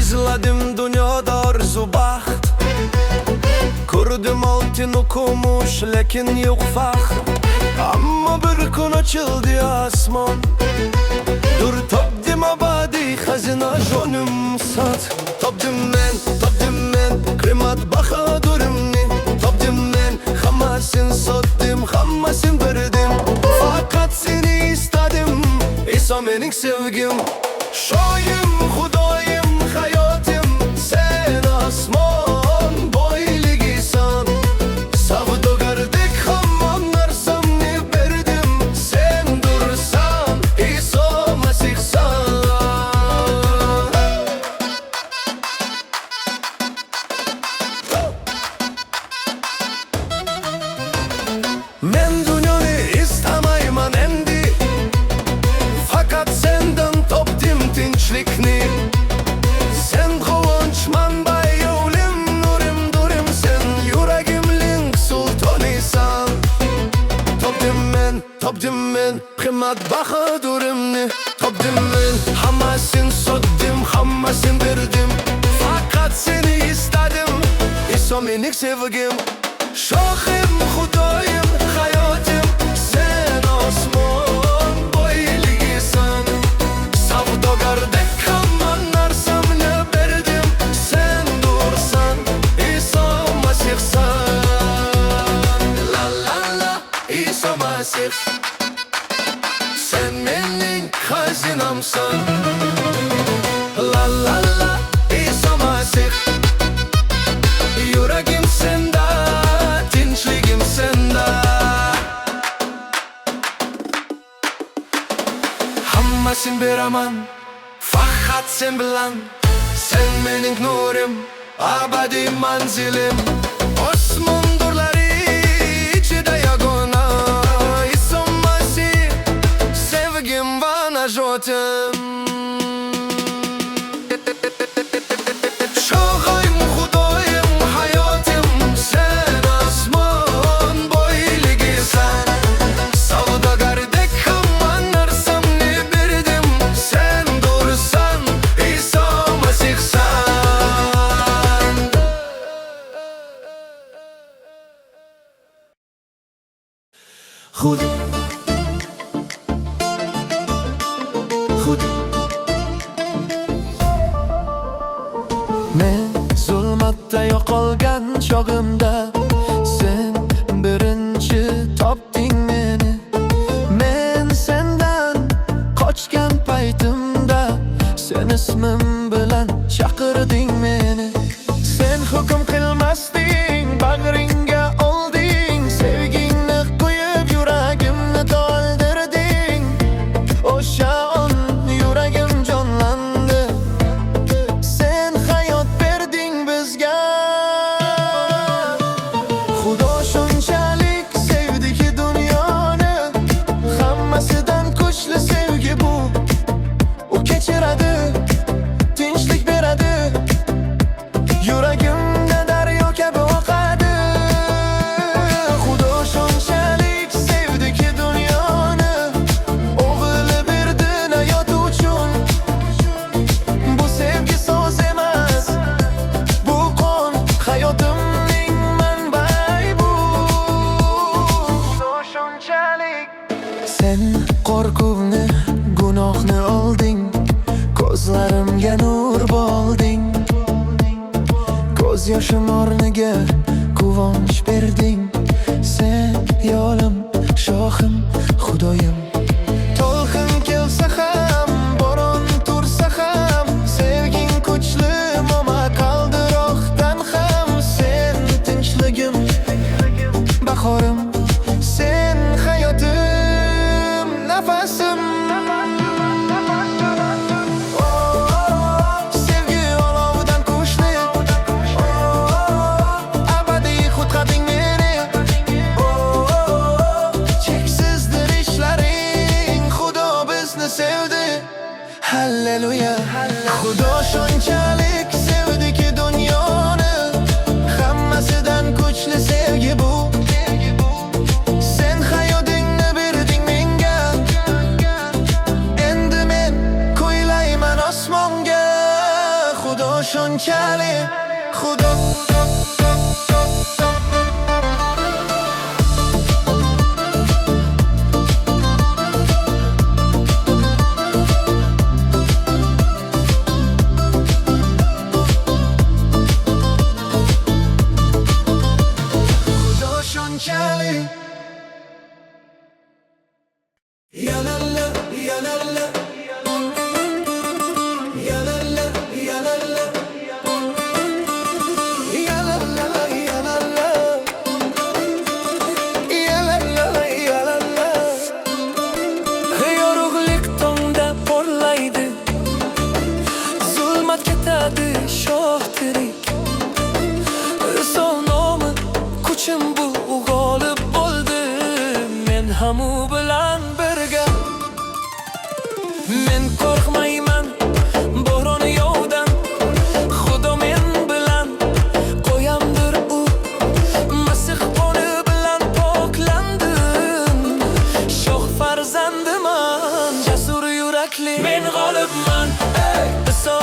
izladim dunyoda orzu baxt, ko'rdim oltin kumush lekin yo'q faxt. Ammo bir kun ochildi osmon, dur topdim abadiy xazina jonim sot. Topdim men qiymatbaho durimni, topdim men hammasini sotdim, hammasini berdim. Faqat seni istadim, Iso mening sevgim. Shoyim, xudoyim, hayotim, sen osmon boyligisan. Savdogardek hamma narsamni berdim, sen dursan, Iso Masihsan. Men dunyoni istamayman endi, faqat sendan topdim tinchlikni. Sen quvonch manbai, yo'lim, nurim, durim, sen yuragimning sultonisan. Topdim men qiymatbaho durimni, topdim men hammasini sotdim, hammasini berdim. Faqat seni istadim, Iso mening sevgim. Shohim, xudoyim, hayotim, sen osmon boyligisan. Savdogardek hamma narsamni berdim, sen dursan, Iso Masihsan. La la la, Iso Masih, sen mening xazinamsan. La la la, Iso Masih, yuragim senda, tinchligim senda. Hammasini beraman faqat sen bilan, sen mening nurim, abadiy manzilim. Osmon nurlari ichida yagona, Iso Masih, sevgim va najotim. Shohim, xudoyim, hayotim, sen osmon boyligisan. Savdogardek hamma narsamni berdim, sen dursan, Iso Masihsan. Xud men zulmatda yo'qolgan chog'imda, sen birinchi topding meni. Men sendan qochgan paytimda, sen ismim bilan chaqirding meni. Sen hukm qilmasding, bag'ringga olding, sevgingni qo'yib yuragimni to'ldirding. O'sha on yuragim jonlandi, sen hayot berding bizga. Xudo shunchalik sevdiki dunyoni, hammasidan kuchli sevgi bu. U kechiradi, tinchlik beradi, yuragimda daryo kabi oqadi. Xudo shunchalik sevdiki dunyoni, o'g'li berdi hayot uchun. Bu sevgi so'z emas, bu qon, hayotimning manbai bu. Xudo shunchalik. Sen qo'rquvni, gunohni olding, ko'zlarimga nur bo'lding. Ko'z yoshim o'rniga quvonch berding. Sen yo'lim, shohim, xudoyim. To'lqin kelsa ham, bo'ron tursa ham, sevging kuchli, mo'ma qaldiroqdan ham. Sen tinchligim, bahorim, sen hayotim, nafasim. Sevgi olovidan kuchli, abadiy qutqarding meni. Cheksizdir ishlaring, Xudo bizni sevdi. Halleluya. Xudo shunchalik sevdiki dunyoni, hammasidan kuchli sevgi bu. Sen hayotingni berding menga, endi men qo'ylayman osmonga. Xudo shunchalik Xudo shunchalik Ya la la, ya la la Ya la la, ya la la Ya la la, ya la la Ya la la, ya la la Yorug'lik tongda porlaydi Zulmat ketadi shoh tirik Sonomi kuchim bu g'olib bo'ldi Men ham u bilan birga Men qo'rqmayman bo'ron yovdan Xudo men bilan qo'yamdir u Masih qoni bilan poklandim Shoh farzandiman jasur yurakli Men g'olibman Iso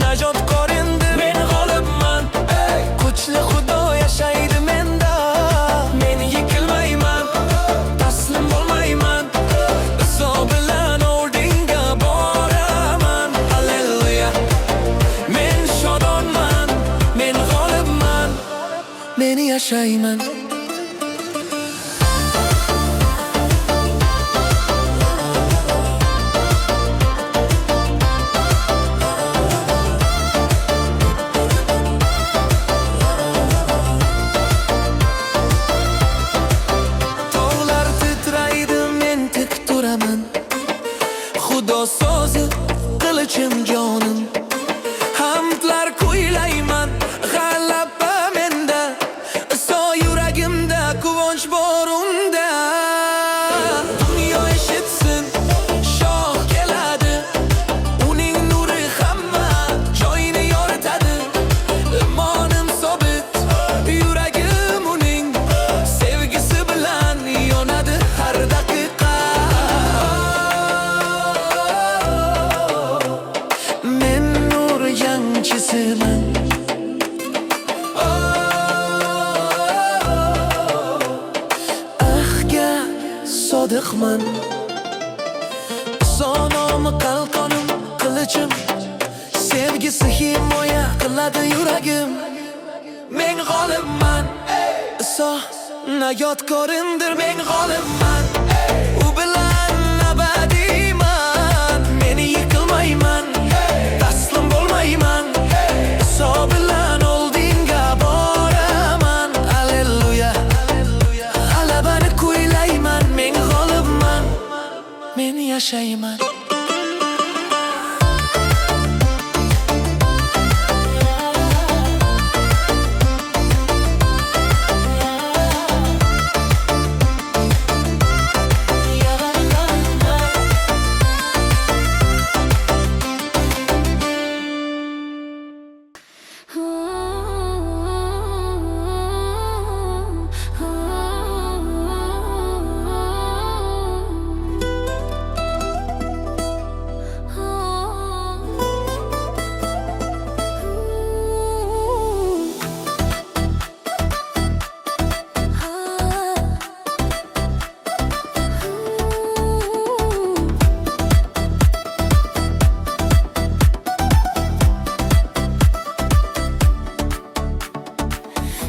najot qo'rindi Men g'olibman Kuchli Xudo yashaydi menda Men yikilmayman taslim bo'lmayman Iso bilan oldinga boraman Halleluya Men shodonman Men g'olibman Men yashayman Xudo so'zi qilichim jonim Hamdlar kuylayman g'alaba menda Iso yuragimda quvonch bor unda Dunyo eshitsin shoh keladi Uning nuri hamma joyni yoritadi Imonim sobit yuragim uning Sevgisi bilan yonadi har daqiqa Yanchisiman Ahga sodiqman Sonomi qalqonim qilichim Sevgisi himoya qiladi yuragim Men g'olibman Iso najot ko'rindir Men g'olibman U bilan abadiyman Men yiqilmayman taslim bo'lmayman Iso bilan oldinga boraman Halleluya G'alabani kuylayman Men g'olibman Men yashayman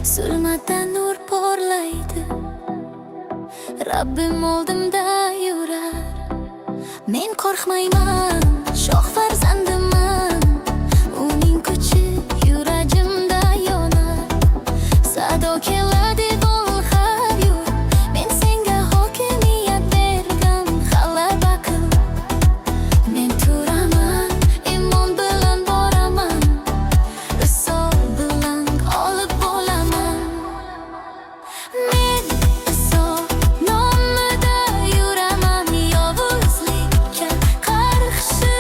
Zulmatda nur porlaydi Rabbim oldimda yurar Men qo'rqmayman shoh farzandiman Uning kuchi yuragimda yonar Sado keladi bo'l har yur Men senga hokimiyat bergan g'alaba qil Men turaman imon bilan boraman Iso bilan g'olib bo'laman Men Iso nomida yuraman Yovuzlikka qarshi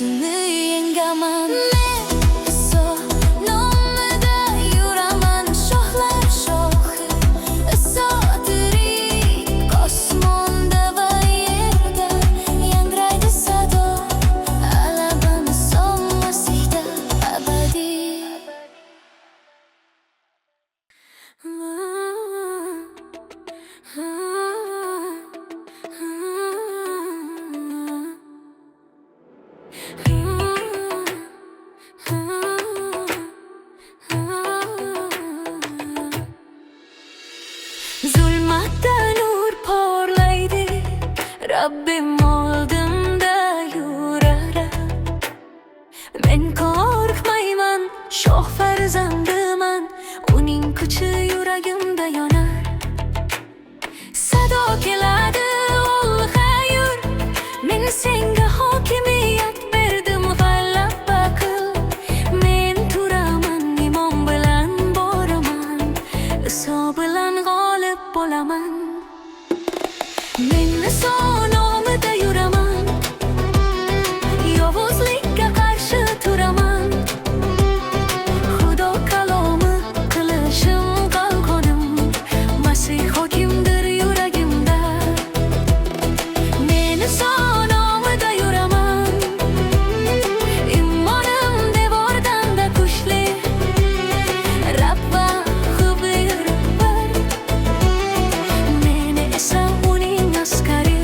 hammasini yengaman. Men iso nomida yuraman, shohlar shohi iso tirik osmonda va yerda yangraydi sado. Alabam iso Masihda abadiy. Zulmatda nur porlaydi, Rabbim oldimda yurar. Men qo'rqmayman, shoh farzandiman, uning kuchi yuragimda yonar. Sado keladi ul xayr, men senga hokimiyat berdim, g'alaba qil. Men turaman, imon bilan boraman, Iso bilan g'olib bo'laman. Men Iso nomida yuraman, yovuzlikka qarshi turaman. Xudo kalomi qilishim qalqonim, Masih hokimdir yuragimda. Men Iso nomida yuraman, imonim devordan-da kuchli. Rabba xubir bir, men esa uning askari.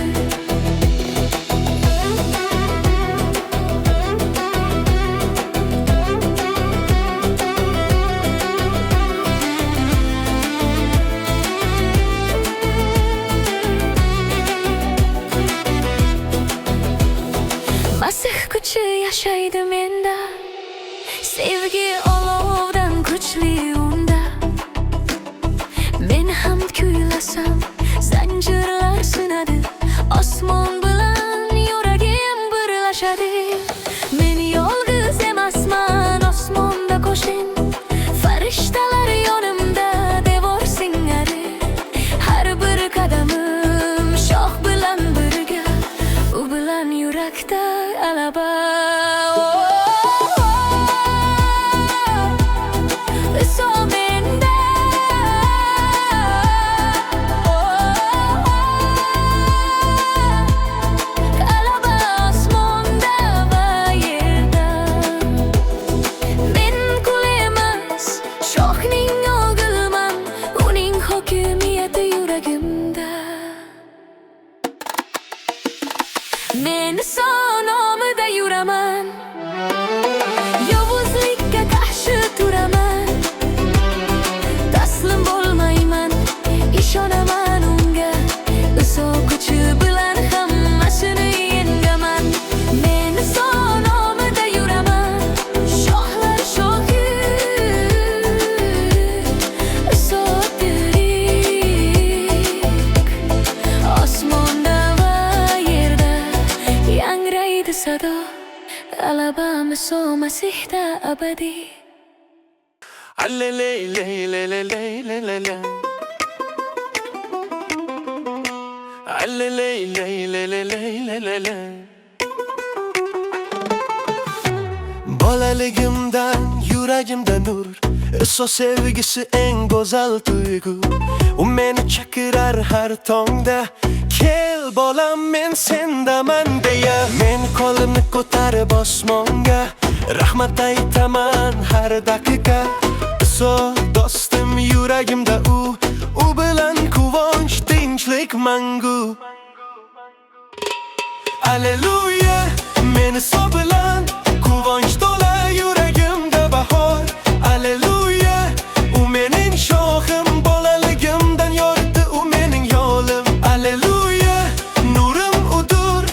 Masih kuchi yashaydi menda, sevgi olovdan kuchli unda. Men hamd kuylasam, zanjirlar sinadi, osmon bilan yuragim birlashadi. Men yolg'iz emasman, osmonda qo'shin, farishtalar yonimda devor singari. Har bir qadamim shoh bilan birga, u bilan yurakda alaba. Iso menda, alaba osmonda va yerda. Men qul emas, shohning o'g'liman, uning hokimiyati yuragimda. Men Iso nomida yuraman, yovuzlikka qarshi turaman. Taslim bo'lmayman, ishonaman unga, Iso kuchi bilan hammasini yengaman. Men Iso nomida yuraman, shohlar shohi Iso tirik osmonda va yerda yangraydi sado. Alabam Iso Masihda abadiy. Alleleyleylelelelelele. Alleleyleylelelelele. Bolaligimdan yuragimda nur, Iso sevgisi eng go'zal tuyg'u. U meni chaqirar har tongda, kel bolam men sendaman deya. Men qo'limni ko'tarib osmonga, rahmat aytaman har daqiqa. Iso do'stim yuragimda u bilan quvonch tinchlik mangu. Alleluya, men Iso bilan quvonch to'la yuragimda bahor. Alleluya, u mening shohim, bolaligimdan yoritdi u mening yo'lim. Alleluya, nurim udur,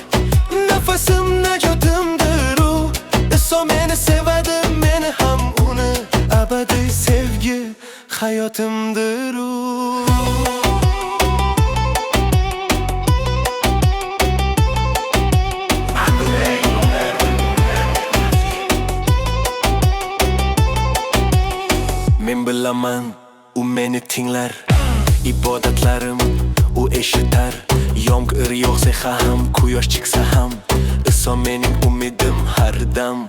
nafasim najotimdir u. Iso meni sevadi, meni ham uni, abadiy sevgi hayotimdir u. Men bilaman, u meni tinglar, ibodatlarim u eshitar. Yomg'ir yog'sa ham, quyosh chiqsa ham, Iso mening umidim har dam.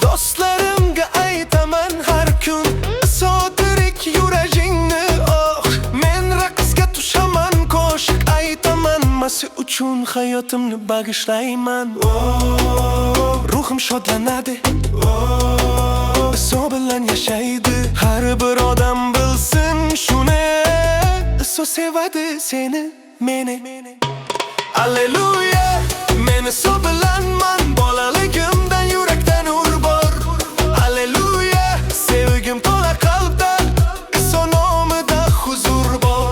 Do'stlarimga aytaman har kun, Iso tirik yuragingni oh. Men raqsga tushaman, qo'shiq aytaman, Masi uchun hayotimni bag'ishlayman. Ruhim shodlanadi, Iso bilan yashaydi. Har bir odam bilsin shuni, Iso sevadi seni, meni. Alleluya, men Iso bilanman, bolaligimdan yurakdan nur bor. Alleluya, sevgim to'la qalbda, Iso nomida huzur bor.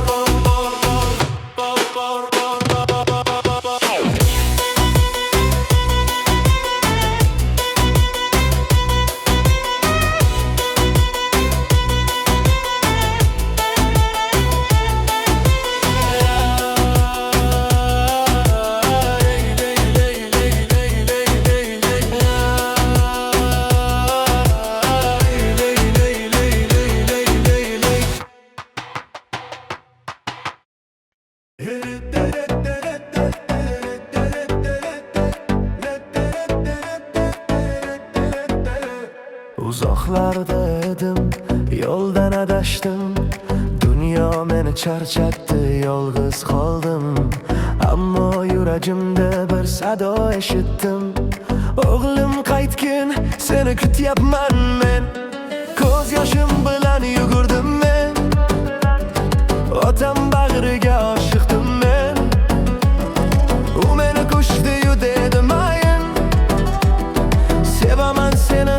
Uzoqlarda edim, yo'ldan adashdim. Dunyo meni charchatdi, yolg'iz qoldim. Ammo yuragimda bir sado eshitdim. O'g'lim qaytgin, seni kutyapman men. Ko'z yoshim bilan yugurdim men. Otam bag'riga oshiqdim men. U meni quchdi-yu dedi mayin, sevaman seni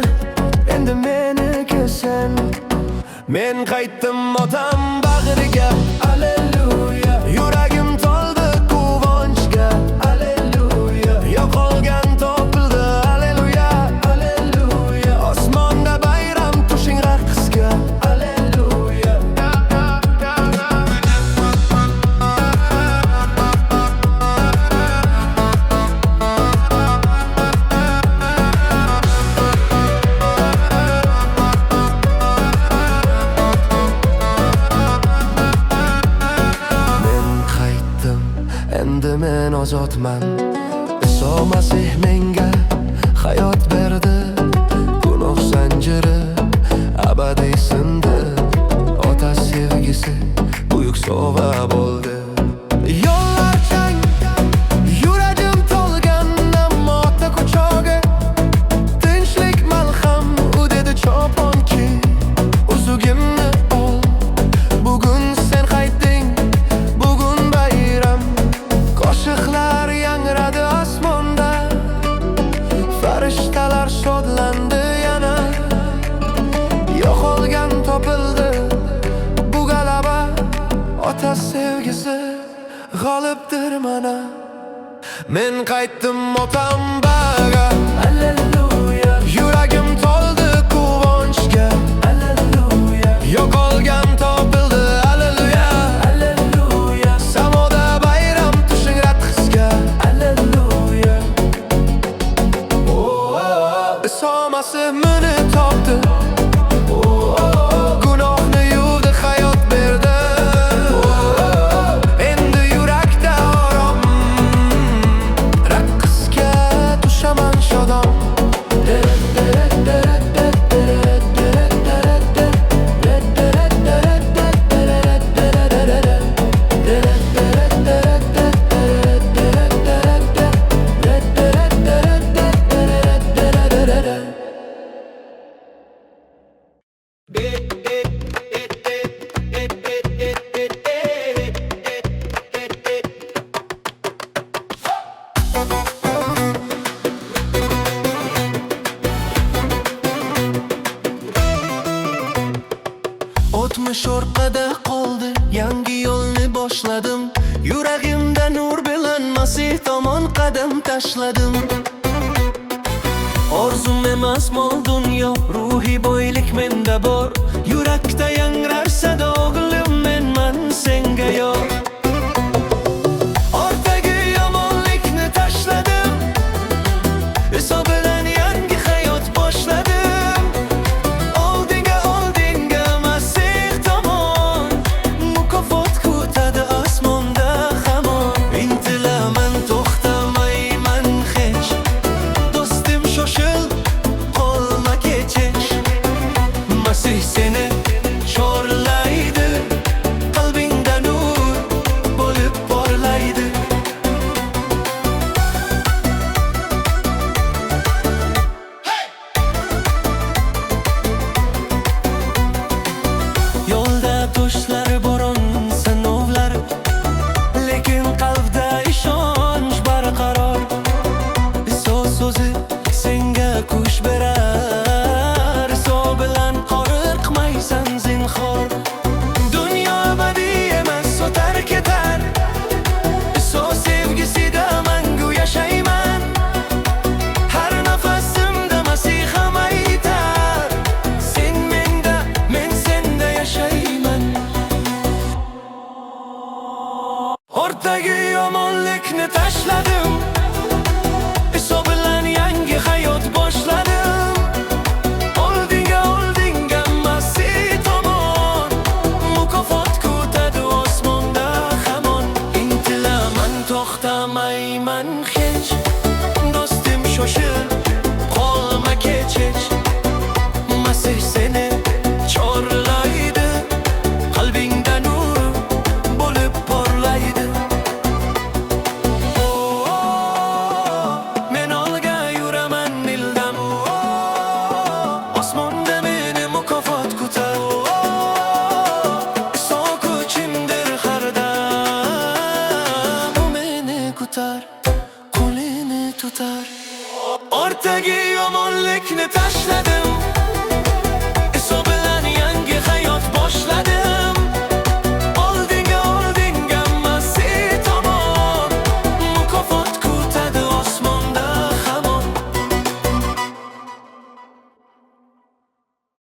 endi meniki sen. Men qaytdim otam bag'riga, alleluya. Yuragim to'ldi quvonchga, alleluya. Yo'qolgan topildi, alleluya, alleluya. Osmonda bayram tushing raqsga, alleluya. Endi men ozodman. Iso Masih menga hayot berdi. Gunoh zanjiri abadiy sindi. Ota sevgisi buyuk sovg'a bo'ldi. Yo'llar chang, yuragim to'lgan, ammo ota quchog'i tinchlik malham. U dedi cho'ponki, uzugimni ol. Bugun sen qaytding, bugun bayram. Qo'shiqlar yangradi osmonda, farishtalar shodlandi yana. Yo'qolgan topildi, bu g'alaba. Ota sevgisi g'olibdir mana. Men qaytdim otam bag'a, alleluya. Yuragim to'ldi quvonchga, alleluya. Yo'qolgan topildi, alleluya, alleluya. Samoda bayram tushing raqsga, alleluya. Iso Masih meni topdi, gunohni yuvdi, hayot berdi. Endi yurakda orom, raqsga tushaman shodon. O'tmish orqada qoldi, yangi yo'lni boshladim. Yuragimda nur bilan Masih tomon qadam tashladim. Orzum emas mol dunyo, ruhiy boylik menda bor. Yurakda yangrar sado, o'g'lim menman senga yor. Ortagi yomonlikni tashladim, Iso bilan yangi hayot boshladim. Oldinga Masih tomon, mukofot kutadi osmonda hamon. Intilaman, to'xtamayman hech, kush berar So bilan horiqmaysan zinhor Dunyo abadiy emas, so tark etar So sevgisida mangu yashayman Har nafasimda masiham aytar Sen menda, men senda yashayman O'rtagi yomonlikni tashladim So bilan yangi hayot boshladim Oldinga masih tomon Mukofot kutadi osmonda hamon Intilaman, to'xtamayman hech Do'stim shoshil, qolma kech hech Masih seni chorlaydi Qalbingda nur bo'lib porlaydi Men olga yuraman ildam Osmonda meni mukofot kutar So'kuchimdir har dam U meni kutar, qo'lini tutar O'rtagi yomonlikni tashladim